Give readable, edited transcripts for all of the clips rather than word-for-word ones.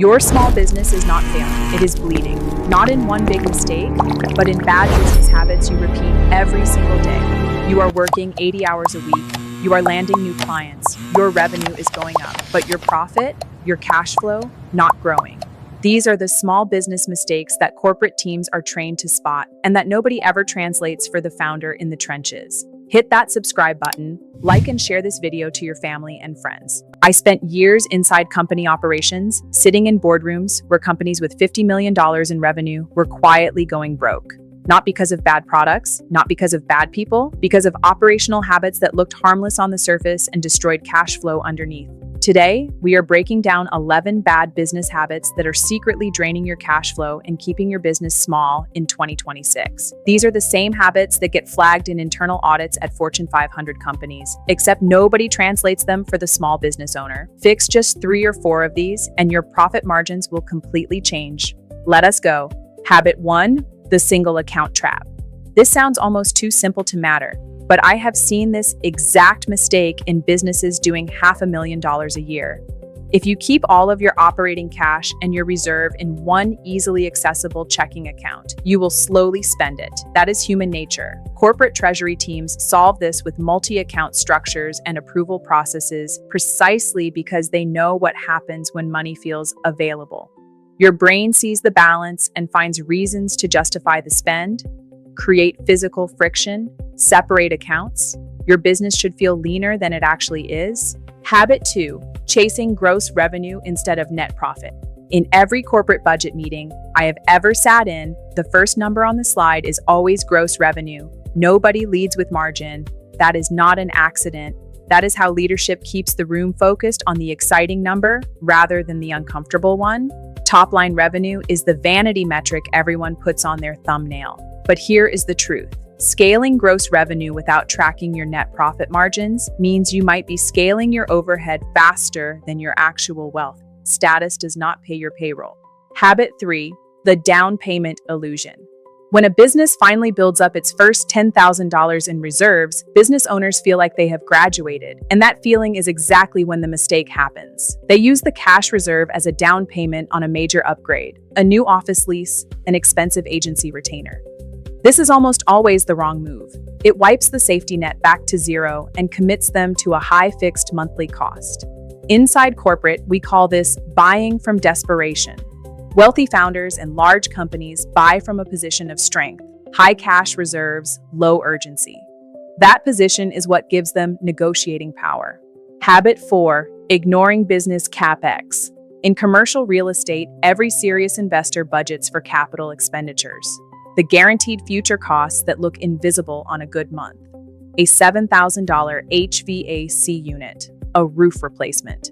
Your small business is not failing, it is bleeding. Not in one big mistake, but in bad business habits you repeat every single day. You are working 80 hours a week, you are landing new clients, your revenue is going up, but your profit, your cash flow, not growing. These are the small business mistakes that corporate teams are trained to spot and that nobody ever translates for the founder in the trenches. Hit that subscribe button, like and share this video to your family and friends. I spent years inside company operations, sitting in boardrooms where companies with $50 million in revenue were quietly going broke. Not because of bad products, not because of bad people, because of operational habits that looked harmless on the surface and destroyed cash flow underneath. Today, we are breaking down 11 bad business habits that are secretly draining your cash flow and keeping your business small in 2026. These are the same habits that get flagged in internal audits at Fortune 500 companies, except nobody translates them for the small business owner. Fix just 3 or 4 of these, and your profit margins will completely change. Let us go. Habit 1, the single account trap. This sounds almost too simple to matter, but I have seen this exact mistake in businesses doing $500,000 a year. If you keep all of your operating cash and your reserve in one easily accessible checking account, you will slowly spend it. That is human nature. Corporate treasury teams solve this with multi-account structures and approval processes precisely because they know what happens when money feels available. Your brain sees the balance and finds reasons to justify the spend, create physical friction, separate accounts. Your business should feel leaner than it actually is. Habit 2, chasing gross revenue instead of net profit. In every corporate budget meeting I have ever sat in, the first number on the slide is always gross revenue. Nobody leads with margin. That is not an accident. That is how leadership keeps the room focused on the exciting number rather than the uncomfortable one. Top-line revenue is the vanity metric everyone puts on their thumbnail. But here is the truth. Scaling gross revenue without tracking your net profit margins means you might be scaling your overhead faster than your actual wealth. Status does not pay your payroll. Habit 3, the down payment illusion. When a business finally builds up its first $10,000 in reserves, business owners feel like they have graduated, and that feeling is exactly when the mistake happens. They use the cash reserve as a down payment on a major upgrade, a new office lease, an expensive agency retainer. This is almost always the wrong move. It wipes the safety net back to zero and commits them to a high fixed monthly cost. Inside corporate, we call this buying from desperation. Wealthy founders and large companies buy from a position of strength, high cash reserves, low urgency. That position is what gives them negotiating power. Habit 4, ignoring business CapEx. In commercial real estate, every serious investor budgets for capital expenditures. The guaranteed future costs that look invisible on a good month. A $7,000 HVAC unit, a roof replacement.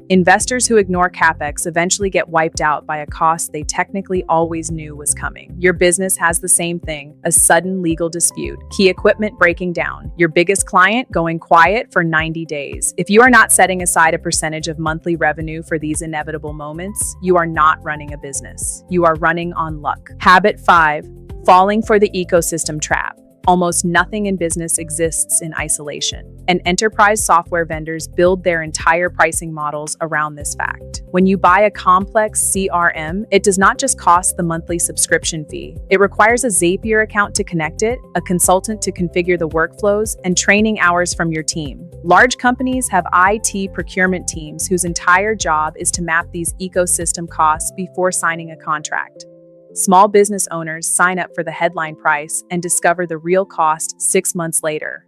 Investors who ignore CapEx eventually get wiped out by a cost they technically always knew was coming. Your business has the same thing, a sudden legal dispute, key equipment breaking down, your biggest client going quiet for 90 days. If you are not setting aside a percentage of monthly revenue for these inevitable moments, you are not running a business. You are running on luck. Habit 5, falling for the ecosystem trap. Almost nothing in business exists in isolation, and enterprise software vendors build their entire pricing models around this fact. When you buy a complex CRM, it does not just cost the monthly subscription fee. It requires a Zapier account to connect it, a consultant to configure the workflows, and training hours from your team. Large companies have IT procurement teams whose entire job is to map these ecosystem costs before signing a contract. Small business owners sign up for the headline price and discover the real cost 6 months later.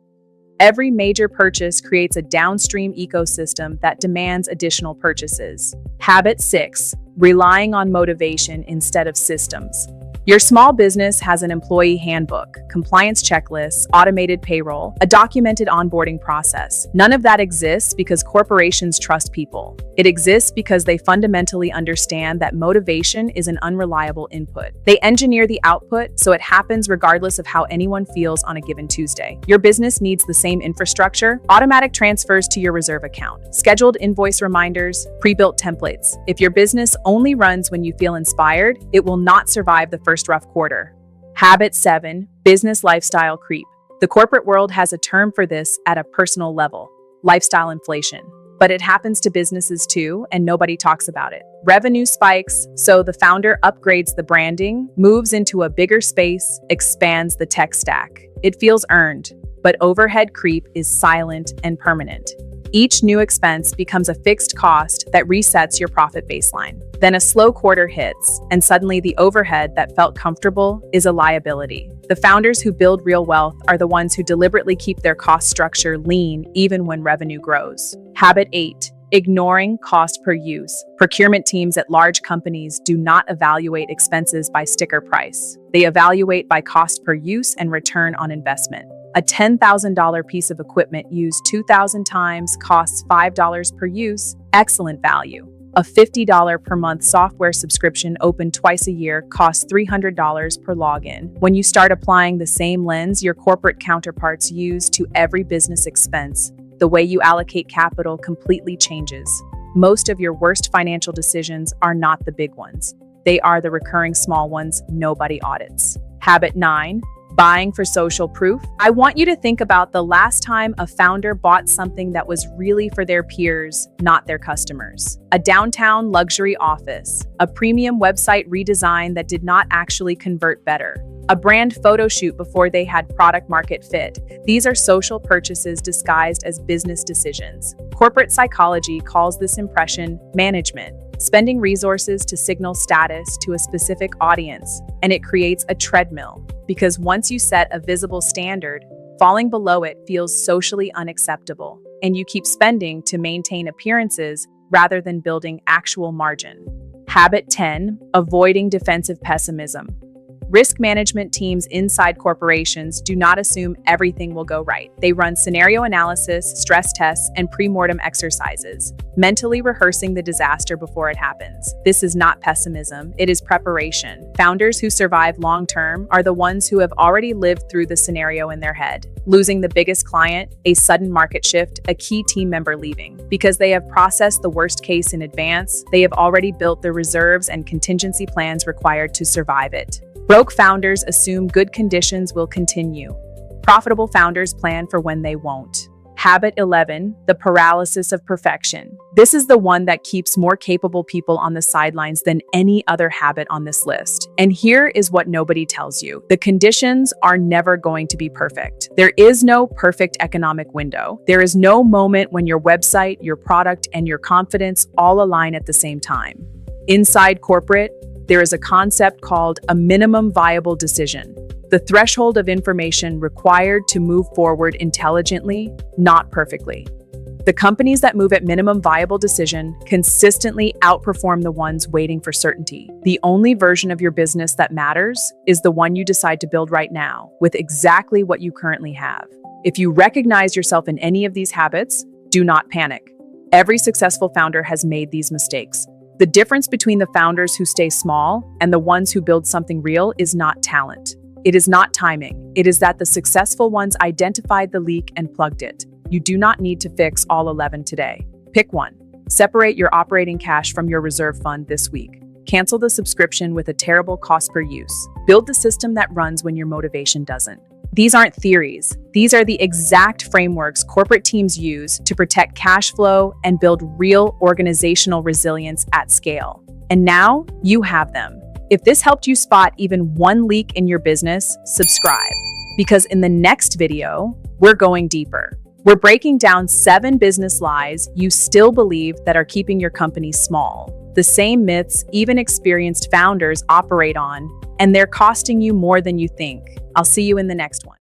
Every major purchase creates a downstream ecosystem that demands additional purchases. Habit 6, relying on motivation instead of systems. Your small business has an employee handbook, compliance checklists, automated payroll, a documented onboarding process. None of that exists because corporations trust people. It exists because they fundamentally understand that motivation is an unreliable input. They engineer the output so it happens regardless of how anyone feels on a given Tuesday. Your business needs the same infrastructure, automatic transfers to your reserve account, scheduled invoice reminders, pre-built templates. If your business only runs when you feel inspired, it will not survive the first rough quarter. Habit 7, business lifestyle creep. The corporate world has a term for this at a personal level: lifestyle inflation. But it happens to businesses too, and nobody talks about it. Revenue spikes, so the founder upgrades the branding, moves into a bigger space, expands the tech stack. It feels earned, but overhead creep is silent and permanent. Each new expense becomes a fixed cost that resets your profit baseline. Then a slow quarter hits, and suddenly the overhead that felt comfortable is a liability. The founders who build real wealth are the ones who deliberately keep their cost structure lean even when revenue grows. Habit 8. Ignoring cost per use. Procurement teams at large companies do not evaluate expenses by sticker price. They evaluate by cost per use and return on investment. A $10,000 piece of equipment used 2,000 times costs $5 per use, excellent value. A $50 per month software subscription opened twice a year costs $300 per login. When you start applying the same lens your corporate counterparts use to every business expense, the way you allocate capital completely changes. Most of your worst financial decisions are not the big ones. They are the recurring small ones nobody audits. Habit 9. Buying for social proof. I want you to think about the last time a founder bought something that was really for their peers, not their customers. A downtown luxury office, a premium website redesign that did not actually convert better, a brand photo shoot before they had product market fit. These are social purchases disguised as business decisions. Corporate psychology calls this impression management, spending resources to signal status to a specific audience, and it creates a treadmill. Because once you set a visible standard, falling below it feels socially unacceptable, and you keep spending to maintain appearances rather than building actual margin. Habit 10. Avoiding defensive pessimism. Risk management teams inside corporations do not assume everything will go right. They run scenario analysis, stress tests, and pre-mortem exercises, mentally rehearsing the disaster before it happens. This is not pessimism, it is preparation. Founders who survive long-term are the ones who have already lived through the scenario in their head. Losing the biggest client, a sudden market shift, a key team member leaving. Because they have processed the worst case in advance, they have already built the reserves and contingency plans required to survive it. Broke founders assume good conditions will continue. Profitable founders plan for when they won't. Habit 11. The paralysis of perfection. This is the one that keeps more capable people on the sidelines than any other habit on this list. And here is what nobody tells you. The conditions are never going to be perfect. There is no perfect economic window. There is no moment when your website, your product, and your confidence all align at the same time. Inside corporate, there is a concept called a minimum viable decision, the threshold of information required to move forward intelligently, not perfectly. The companies that move at minimum viable decision consistently outperform the ones waiting for certainty. The only version of your business that matters is the one you decide to build right now, with exactly what you currently have. If you recognize yourself in any of these habits, do not panic. Every successful founder has made these mistakes. The difference between the founders who stay small and the ones who build something real is not talent. It is not timing. It is that the successful ones identified the leak and plugged it. You do not need to fix all 11 today. Pick one. Separate your operating cash from your reserve fund this week. Cancel the subscription with a terrible cost per use. Build the system that runs when your motivation doesn't. These aren't theories. These are the exact frameworks corporate teams use to protect cash flow and build real organizational resilience at scale. And now you have them. If this helped you spot even one leak in your business, subscribe. Because in the next video, we're going deeper. We're breaking down 7 business lies you still believe that are keeping your company small. The same myths even experienced founders operate on, and they're costing you more than you think. I'll see you in the next one.